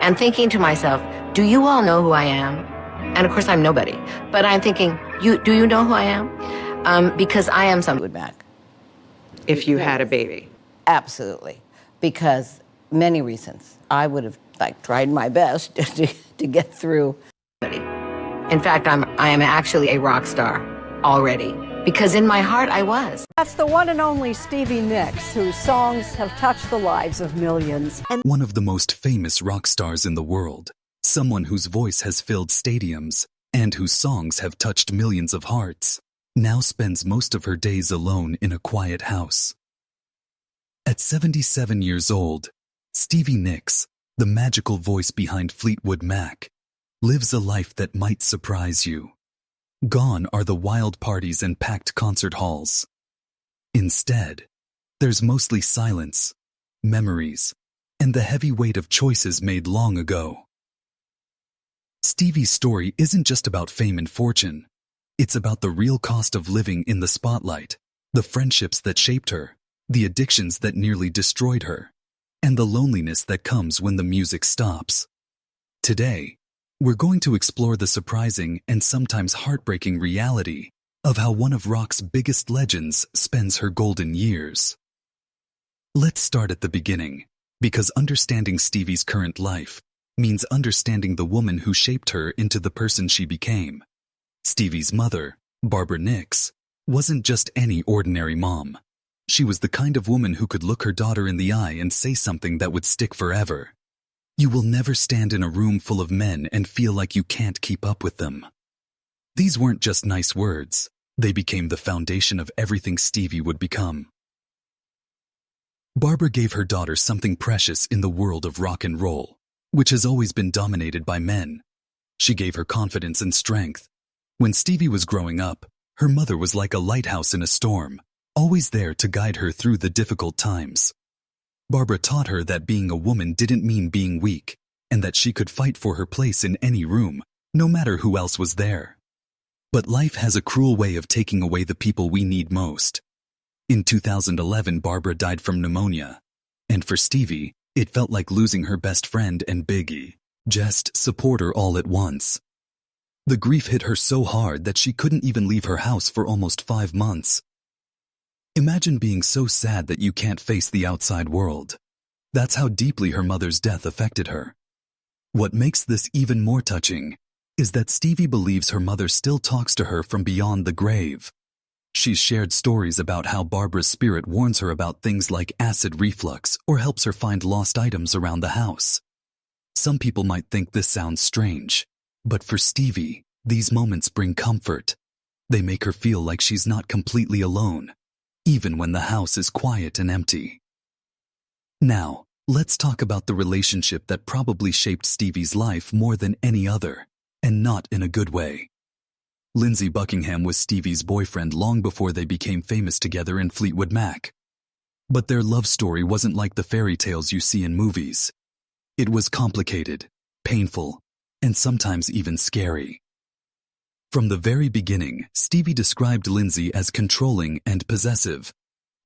and thinking to myself, do you all know who I am? And of course, I'm nobody. But I'm thinking, do you know who I am? Because I am someone back. If you had a baby. Absolutely. Because many reasons. I would have tried my best to get through. In fact, I am actually a rock star already. Because in my heart, I was. That's the one and only Stevie Nicks, whose songs have touched the lives of millions. One of the most famous rock stars in the world, someone whose voice has filled stadiums and whose songs have touched millions of hearts, now spends most of her days alone in a quiet house. At 77 years old, Stevie Nicks, the magical voice behind Fleetwood Mac, lives a life that might surprise you. Gone are the wild parties and packed concert halls. Instead, there's mostly silence, memories, and the heavy weight of choices made long ago. Stevie's story isn't just about fame and fortune. It's about the real cost of living in the spotlight, the friendships that shaped her, the addictions that nearly destroyed her, and the loneliness that comes when the music stops. Today, we're going to explore the surprising and sometimes heartbreaking reality of how one of rock's biggest legends spends her golden years. Let's start at the beginning, because understanding Stevie's current life means understanding the woman who shaped her into the person she became. Stevie's mother, Barbara Nicks, wasn't just any ordinary mom. She was the kind of woman who could look her daughter in the eye and say something that would stick forever. You will never stand in a room full of men and feel like you can't keep up with them. These weren't just nice words. They became the foundation of everything Stevie would become. Barbara gave her daughter something precious in the world of rock and roll, which has always been dominated by men. She gave her confidence and strength. When Stevie was growing up, her mother was like a lighthouse in a storm, always there to guide her through the difficult times. Barbara taught her that being a woman didn't mean being weak, and that she could fight for her place in any room, no matter who else was there. But life has a cruel way of taking away the people we need most. In 2011, Barbara died from pneumonia, and for Stevie, it felt like losing her best friend and biggest supporter all at once. The grief hit her so hard that she couldn't even leave her house for almost 5 months. Imagine being so sad that you can't face the outside world. That's how deeply her mother's death affected her. What makes this even more touching is that Stevie believes her mother still talks to her from beyond the grave. She's shared stories about how Barbara's spirit warns her about things like acid reflux or helps her find lost items around the house. Some people might think this sounds strange, but for Stevie, these moments bring comfort. They make her feel like she's not completely alone, even when the house is quiet and empty. Now, let's talk about the relationship that probably shaped Stevie's life more than any other, and not in a good way. Lindsay Buckingham was Stevie's boyfriend long before they became famous together in Fleetwood Mac. But their love story wasn't like the fairy tales you see in movies. It was complicated, painful, and sometimes even scary. From the very beginning, Stevie described Lindsay as controlling and possessive.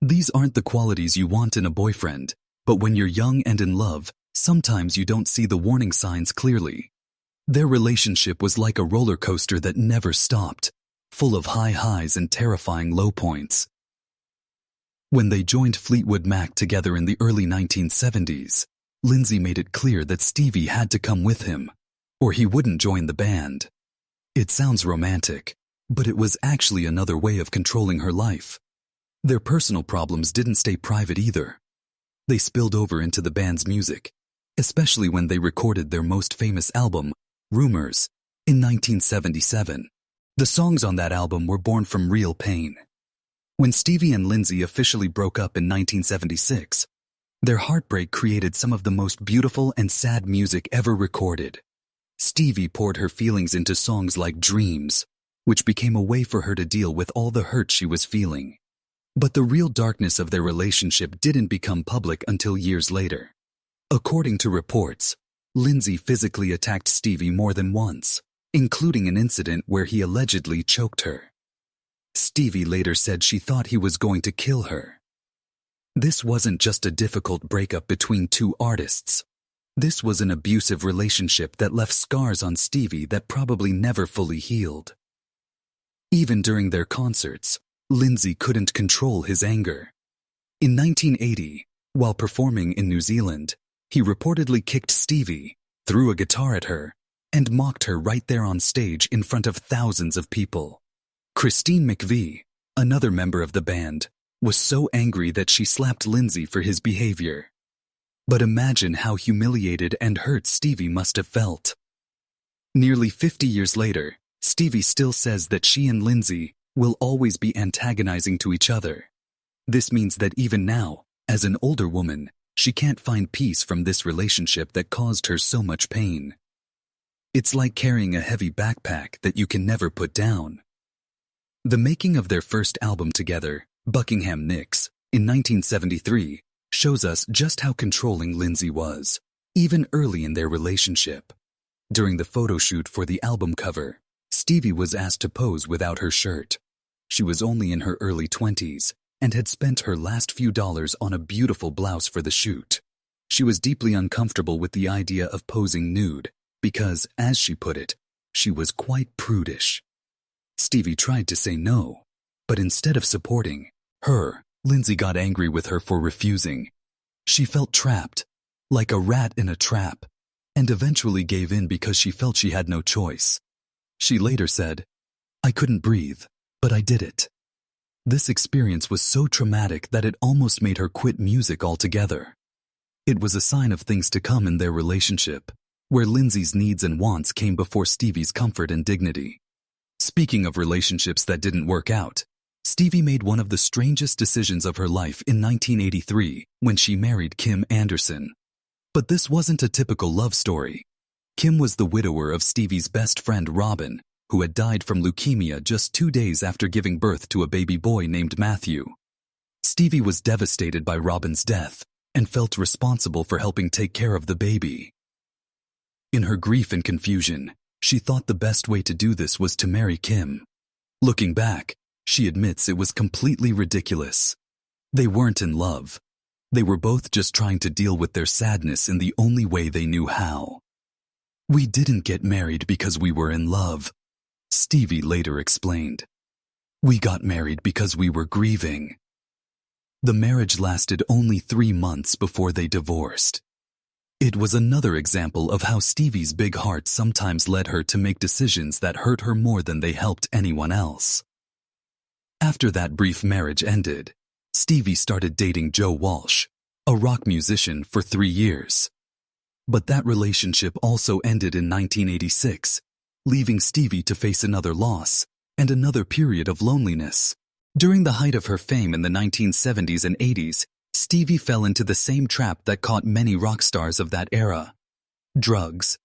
These aren't the qualities you want in a boyfriend, but when you're young and in love, sometimes you don't see the warning signs clearly. Their relationship was like a roller coaster that never stopped, full of high highs and terrifying low points. When they joined Fleetwood Mac together in the early 1970s, Lindsay made it clear that Stevie had to come with him, or he wouldn't join the band. It sounds romantic, but it was actually another way of controlling her life. Their personal problems didn't stay private either. They spilled over into the band's music, especially when they recorded their most famous album, Rumors, in 1977. The songs on that album were born from real pain. When Stevie and Lindsay officially broke up in 1976, their heartbreak created some of the most beautiful and sad music ever recorded. Stevie poured her feelings into songs like Dreams, which became a way for her to deal with all the hurt she was feeling. But the real darkness of their relationship didn't become public until years later. According to reports, Lindsay physically attacked Stevie more than once, including an incident where he allegedly choked her. Stevie later said she thought he was going to kill her. This wasn't just a difficult breakup between two artists. This was an abusive relationship that left scars on Stevie that probably never fully healed. Even during their concerts, Lindsay couldn't control his anger. In 1980, while performing in New Zealand, he reportedly kicked Stevie, threw a guitar at her, and mocked her right there on stage in front of thousands of people. Christine McVie, another member of the band, was so angry that she slapped Lindsay for his behavior. But imagine how humiliated and hurt Stevie must have felt. Nearly 50 years later, Stevie still says that she and Lindsay will always be antagonizing to each other. This means that even now, as an older woman, she can't find peace from this relationship that caused her so much pain. It's like carrying a heavy backpack that you can never put down. The making of their first album together, Buckingham Nicks, in 1973, shows us just how controlling Lindsay was, even early in their relationship. During the photo shoot for the album cover, Stevie was asked to pose without her shirt. She was only in her early 20s and had spent her last few dollars on a beautiful blouse for the shoot. She was deeply uncomfortable with the idea of posing nude because, as she put it, she was quite prudish. Stevie tried to say no, but instead of supporting her, Lindsay got angry with her for refusing. She felt trapped, like a rat in a trap, and eventually gave in because she felt she had no choice. She later said, "I couldn't breathe, but I did it." This experience was so traumatic that it almost made her quit music altogether. It was a sign of things to come in their relationship, where Lindsay's needs and wants came before Stevie's comfort and dignity. Speaking of relationships that didn't work out, Stevie made one of the strangest decisions of her life in 1983 when she married Kim Anderson. But this wasn't a typical love story. Kim was the widower of Stevie's best friend Robin, who had died from leukemia just 2 days after giving birth to a baby boy named Matthew. Stevie was devastated by Robin's death and felt responsible for helping take care of the baby. In her grief and confusion, she thought the best way to do this was to marry Kim. Looking back, she admits it was completely ridiculous. They weren't in love. They were both just trying to deal with their sadness in the only way they knew how. "We didn't get married because we were in love," Stevie later explained. "We got married because we were grieving." The marriage lasted only 3 months before they divorced. It was another example of how Stevie's big heart sometimes led her to make decisions that hurt her more than they helped anyone else. After that brief marriage ended, Stevie started dating Joe Walsh, a rock musician, for 3 years. But that relationship also ended in 1986, leaving Stevie to face another loss and another period of loneliness. During the height of her fame in the 1970s and 80s, Stevie fell into the same trap that caught many rock stars of that era: drugs.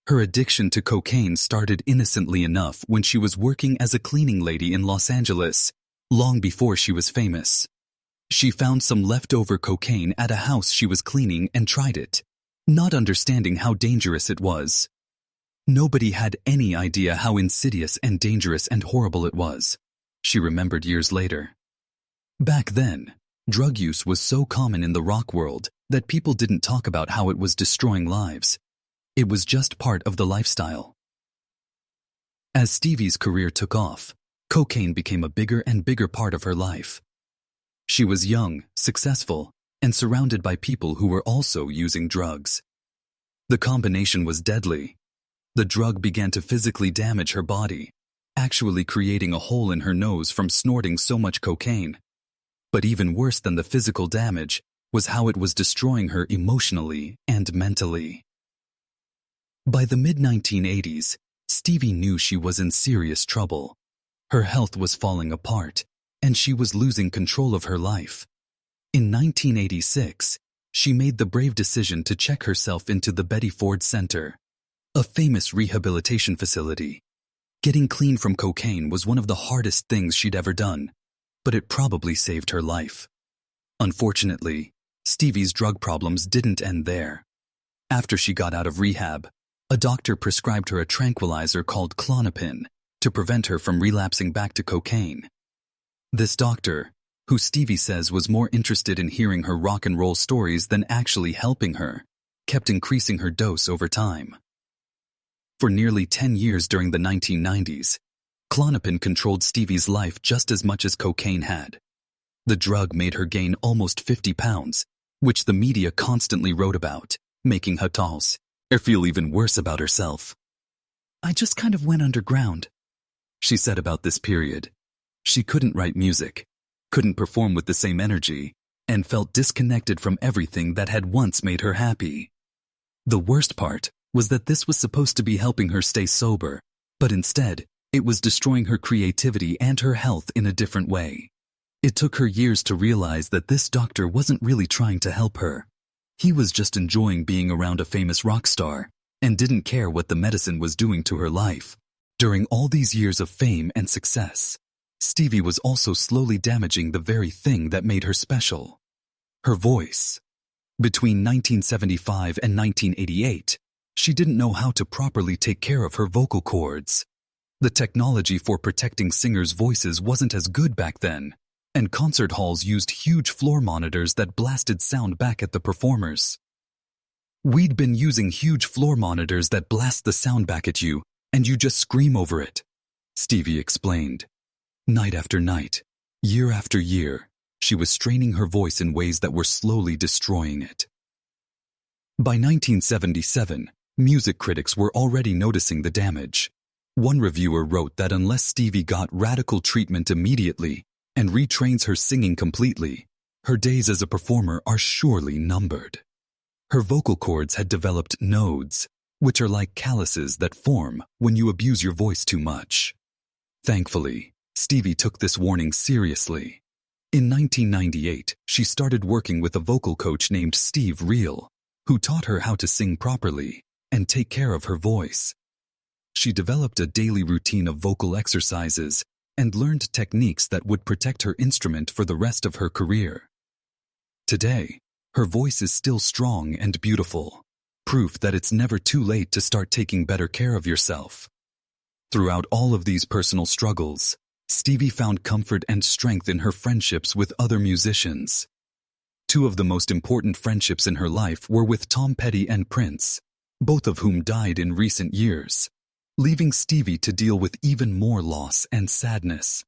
Her addiction to cocaine started innocently enough when she was working as a cleaning lady in Los Angeles, long before she was famous. She found some leftover cocaine at a house she was cleaning and tried it, not understanding how dangerous it was. Nobody had any idea how insidious and dangerous and horrible it was, she remembered years later. Back then, drug use was so common in the rock world that people didn't talk about how it was destroying lives. It was just part of the lifestyle. As Stevie's career took off, cocaine became a bigger and bigger part of her life. She was young, successful, and surrounded by people who were also using drugs. The combination was deadly. The drug began to physically damage her body, actually creating a hole in her nose from snorting so much cocaine. But even worse than the physical damage was how it was destroying her emotionally and mentally. By the mid-1980s, Stevie knew she was in serious trouble. Her health was falling apart, and she was losing control of her life. In 1986, she made the brave decision to check herself into the Betty Ford Center, a famous rehabilitation facility. Getting clean from cocaine was one of the hardest things she'd ever done, but it probably saved her life. Unfortunately, Stevie's drug problems didn't end there. After she got out of rehab, a doctor prescribed her a tranquilizer called Klonopin to prevent her from relapsing back to cocaine. This doctor, who Stevie says was more interested in hearing her rock and roll stories than actually helping her, kept increasing her dose over time. For nearly 10 years during the 1990s, Klonopin controlled Stevie's life just as much as cocaine had. The drug made her gain almost 50 pounds, which the media constantly wrote about, making Hatals feel even worse about herself. "I just kind of went underground," she said about this period. She couldn't write music, couldn't perform with the same energy, and felt disconnected from everything that had once made her happy. The worst part was that this was supposed to be helping her stay sober, but instead, it was destroying her creativity and her health in a different way. It took her years to realize that this doctor wasn't really trying to help her. He was just enjoying being around a famous rock star and didn't care what the medicine was doing to her life. During all these years of fame and success, Stevie was also slowly damaging the very thing that made her special: her voice. Between 1975 and 1988, she didn't know how to properly take care of her vocal cords. The technology for protecting singers' voices wasn't as good back then, and concert halls used huge floor monitors that blasted sound back at the performers. "We'd been using huge floor monitors that blast the sound back at you, and you just scream over it," Stevie explained. Night after night, year after year, she was straining her voice in ways that were slowly destroying it. By 1977, music critics were already noticing the damage. One reviewer wrote that unless Stevie got radical treatment immediately and retrains her singing completely, her days as a performer are surely numbered. Her vocal cords had developed nodes, which are like calluses that form when you abuse your voice too much. Thankfully, Stevie took this warning seriously. In 1998, she started working with a vocal coach named Steve Reel, who taught her how to sing properly and take care of her voice. She developed a daily routine of vocal exercises and learned techniques that would protect her instrument for the rest of her career. Today, her voice is still strong and beautiful, proof that it's never too late to start taking better care of yourself. Throughout all of these personal struggles, Stevie found comfort and strength in her friendships with other musicians. Two of the most important friendships in her life were with Tom Petty and Prince, both of whom died in recent years, leaving Stevie to deal with even more loss and sadness.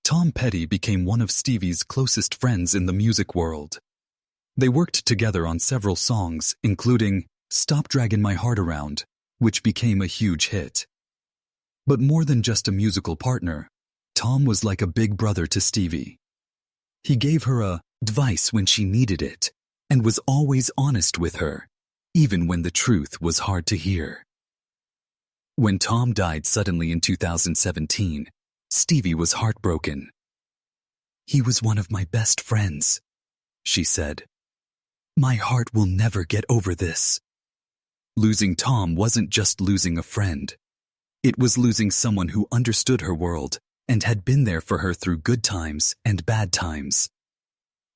Tom Petty became one of Stevie's closest friends in the music world. They worked together on several songs, including "Stop Draggin' My Heart Around," which became a huge hit. But more than just a musical partner, Tom was like a big brother to Stevie. He gave her advice when she needed it and was always honest with her, even when the truth was hard to hear. When Tom died suddenly in 2017, Stevie was heartbroken. "He was one of my best friends," she said. "My heart will never get over this." Losing Tom wasn't just losing a friend. It was losing someone who understood her world and had been there for her through good times and bad times.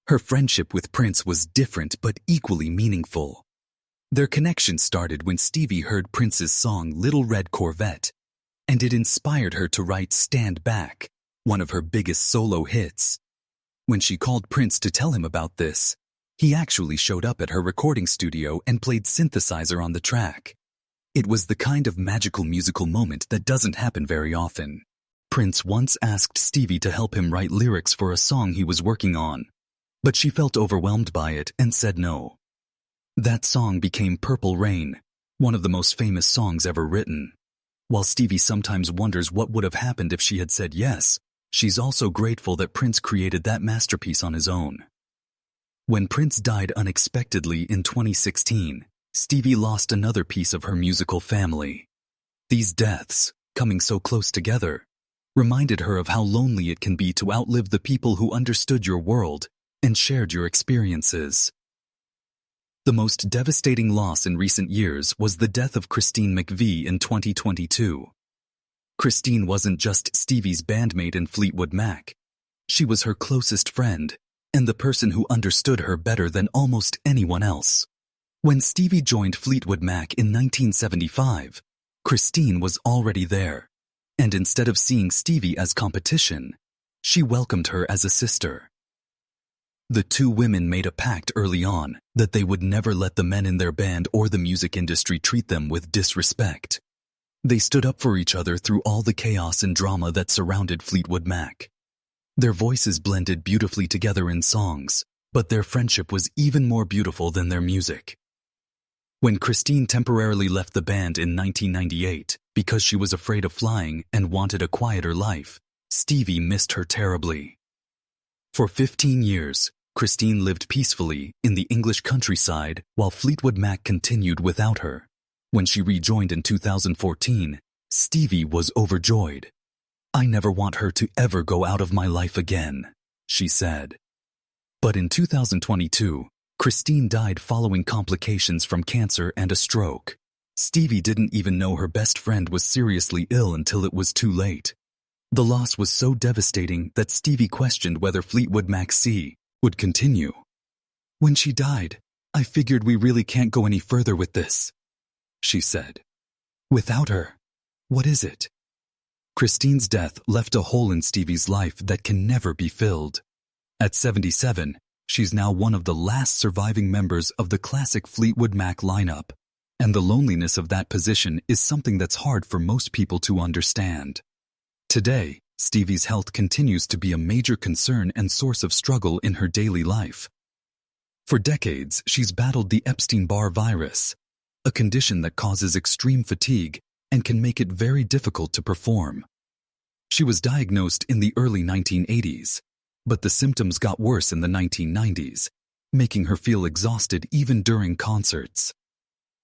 Her friendship with Prince was different but equally meaningful. Their connection started when Stevie heard Prince's song Little Red Corvette, and it inspired her to write Stand Back, one of her biggest solo hits. When she called Prince to tell him about this, he actually showed up at her recording studio and played synthesizer on the track. It was the kind of magical musical moment that doesn't happen very often. Prince once asked Stevie to help him write lyrics for a song he was working on, but she felt overwhelmed by it and said no. That song became Purple Rain, one of the most famous songs ever written. While Stevie sometimes wonders what would have happened if she had said yes, she's also grateful that Prince created that masterpiece on his own. When Prince died unexpectedly in 2016, Stevie lost another piece of her musical family. These deaths, coming so close together, reminded her of how lonely it can be to outlive the people who understood your world and shared your experiences. The most devastating loss in recent years was the death of Christine McVie in 2022. Christine wasn't just Stevie's bandmate in Fleetwood Mac. She was her closest friend and the person who understood her better than almost anyone else. When Stevie joined Fleetwood Mac in 1975, Christine was already there, and instead of seeing Stevie as competition, she welcomed her as a sister. The two women made a pact early on that they would never let the men in their band or the music industry treat them with disrespect. They stood up for each other through all the chaos and drama that surrounded Fleetwood Mac. Their voices blended beautifully together in songs, but their friendship was even more beautiful than their music. When Christine temporarily left the band in 1998 because she was afraid of flying and wanted a quieter life, Stevie missed her terribly. For 15 years, Christine lived peacefully in the English countryside while Fleetwood Mac continued without her. When she rejoined in 2014, Stevie was overjoyed. "I never want her to ever go out of my life again," she said. But in 2022, Christine died following complications from cancer and a stroke. Stevie didn't even know her best friend was seriously ill until it was too late. The loss was so devastating that Stevie questioned whether Fleetwood Mac would continue. "When she died, I figured we really can't go any further with this," she said. "Without her, what is it?" Christine's death left a hole in Stevie's life that can never be filled. At 77, she's now one of the last surviving members of the classic Fleetwood Mac lineup, and the loneliness of that position is something that's hard for most people to understand. Today, Stevie's health continues to be a major concern and source of struggle in her daily life. For decades, she's battled the Epstein-Barr virus, a condition that causes extreme fatigue and can make it very difficult to perform. She was diagnosed in the early 1980s, but the symptoms got worse in the 1990s, making her feel exhausted even during concerts.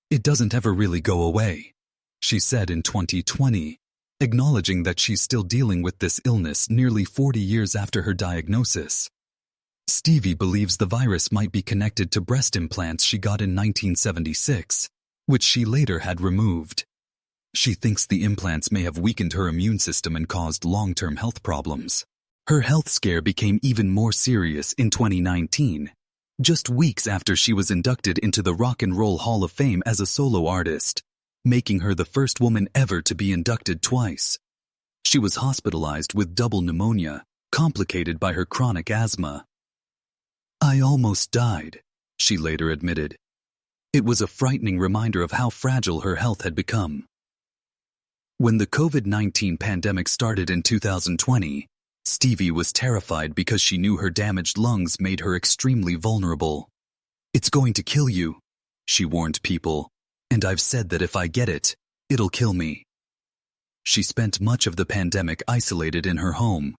"It doesn't ever really go away," she said in 2020, acknowledging that she's still dealing with this illness nearly 40 years after her diagnosis. Stevie believes the virus might be connected to breast implants she got in 1976, which she later had removed. She thinks the implants may have weakened her immune system and caused long-term health problems. Her health scare became even more serious in 2019, just weeks after she was inducted into the Rock and Roll Hall of Fame as a solo artist, making her the first woman ever to be inducted twice. She was hospitalized with double pneumonia, complicated by her chronic asthma. "I almost died," she later admitted. It was a frightening reminder of how fragile her health had become. When the COVID-19 pandemic started in 2020, Stevie was terrified because she knew her damaged lungs made her extremely vulnerable. "It's going to kill you," she warned people, "and I've said that if I get it, it'll kill me." She spent much of the pandemic isolated in her home,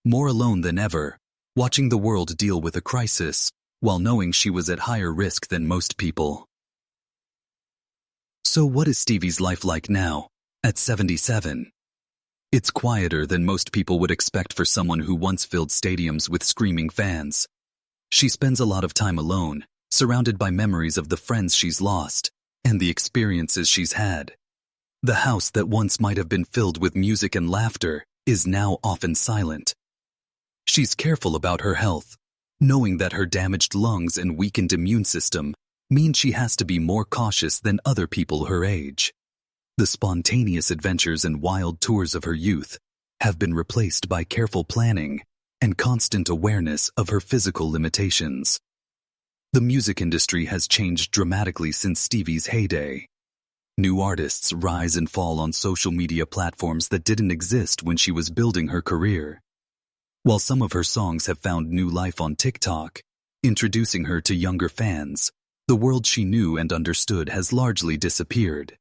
more alone than ever, watching the world deal with a crisis, while knowing she was at higher risk than most people. So what is Stevie's life like now, at 77? It's quieter than most people would expect for someone who once filled stadiums with screaming fans. She spends a lot of time alone, surrounded by memories of the friends she's lost, and the experiences she's had. The house that once might have been filled with music and laughter is now often silent. She's careful about her health, knowing that her damaged lungs and weakened immune system mean she has to be more cautious than other people her age. The spontaneous adventures and wild tours of her youth have been replaced by careful planning and constant awareness of her physical limitations. The music industry has changed dramatically since Stevie's heyday. New artists rise and fall on social media platforms that didn't exist when she was building her career. While some of her songs have found new life on TikTok, introducing her to younger fans, the world she knew and understood has largely disappeared.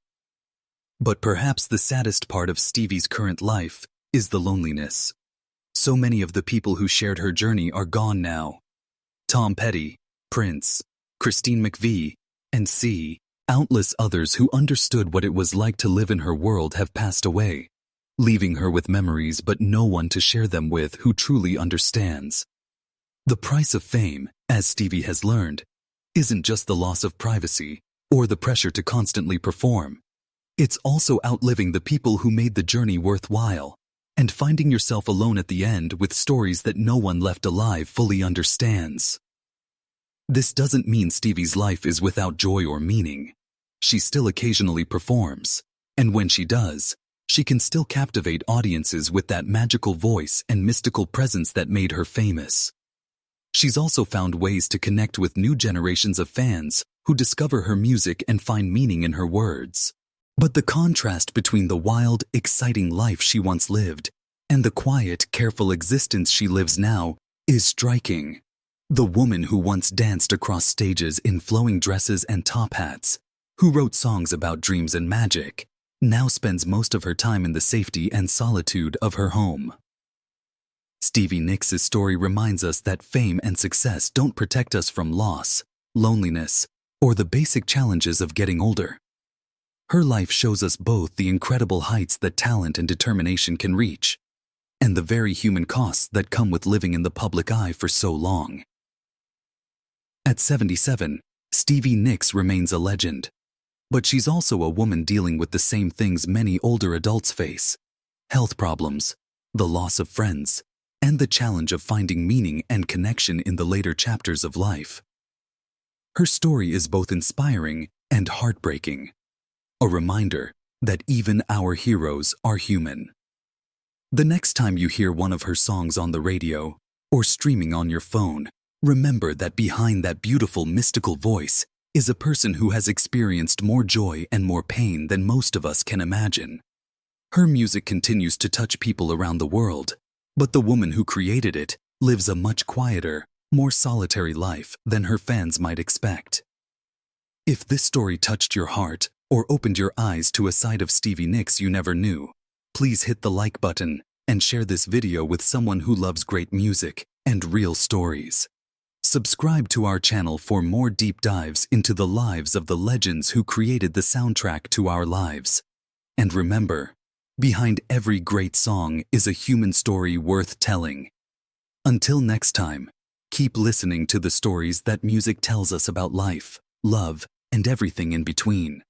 But perhaps the saddest part of Stevie's current life is the loneliness. So many of the people who shared her journey are gone now. Tom Petty, Prince, Christine McVie, and countless others who understood what it was like to live in her world have passed away, leaving her with memories but no one to share them with who truly understands. The price of fame, as Stevie has learned, isn't just the loss of privacy or the pressure to constantly perform. It's also outliving the people who made the journey worthwhile and finding yourself alone at the end with stories that no one left alive fully understands. This doesn't mean Stevie's life is without joy or meaning. She still occasionally performs, and when she does, she can still captivate audiences with that magical voice and mystical presence that made her famous. She's also found ways to connect with new generations of fans who discover her music and find meaning in her words. But the contrast between the wild, exciting life she once lived and the quiet, careful existence she lives now is striking. The woman who once danced across stages in flowing dresses and top hats, who wrote songs about dreams and magic, now spends most of her time in the safety and solitude of her home. Stevie Nicks' story reminds us that fame and success don't protect us from loss, loneliness, or the basic challenges of getting older. Her life shows us both the incredible heights that talent and determination can reach, and the very human costs that come with living in the public eye for so long. At 77, Stevie Nicks remains a legend. But she's also a woman dealing with the same things many older adults face: health problems, the loss of friends, and the challenge of finding meaning and connection in the later chapters of life. Her story is both inspiring and heartbreaking, a reminder that even our heroes are human. The next time you hear one of her songs on the radio or streaming on your phone, remember that behind that beautiful mystical voice is a person who has experienced more joy and more pain than most of us can imagine. Her music continues to touch people around the world, but the woman who created it lives a much quieter, more solitary life than her fans might expect. If this story touched your heart or opened your eyes to a side of Stevie Nicks you never knew, please hit the like button and share this video with someone who loves great music and real stories. Subscribe to our channel for more deep dives into the lives of the legends who created the soundtrack to our lives. And remember, behind every great song is a human story worth telling. Until next time, keep listening to the stories that music tells us about life, love, and everything in between.